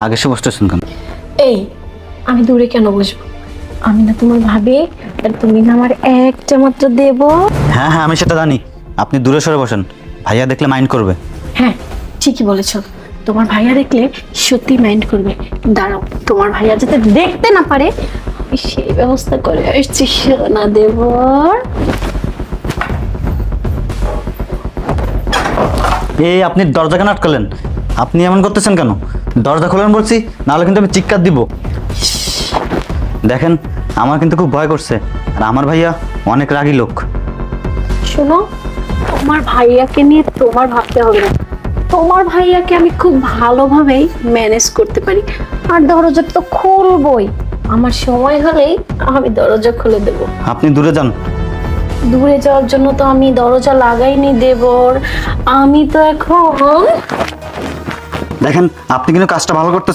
আগে সে বসতেছেন কেন? এই, আমি দূরে কেন বসবো? আমি না তোমার ভাবি, আর তুমি না আমার একটা মাত্র দেব। হ্যাঁ হ্যাঁ, আমি সেটা জানি। আপনি দূরে সরে বসেন, ভাইয়া দেখলে মাইন্ড করবে। হ্যাঁ, ঠিকই বলেছো। তোমার ভাইয়া দেখলে সত্যি মাইন্ড করবে। দাঁড়াও, তোমার ভাইয়া যাতে দেখতে না পারে আমি সেই ব্যবস্থা করে আসছি। সোনা দেবর, এই আপনি দরজা কেন আটকালেন? আপনি এমন করতেছেন কেন? দরজা খোলেন বলছি, নাহলে কিন্তু আমি চিৎকার দিব। দেখেন, আমার কিন্তু খুব ভয় করছে, আর আমার ভাইয়া অনেক রাগী লোক। শোনো, তোমার ভাইয়াকে নিয়ে তোমার ভাবতে হবে না। তোমার ভাইয়াকে আমি খুব ভালোভাবেই ম্যানেজ করতে পারি। আর দরজা তো খুলবই, আমার সময় হলেই আমি দরজা খুলে দেব। আপনি দূরে যান। দূরে যাওয়ার জন্য তো আমি দরজা লাগাইনি দেবর। আমি তো এখন দেখেন, আপনি কিন্তু কাজটা ভালো করতে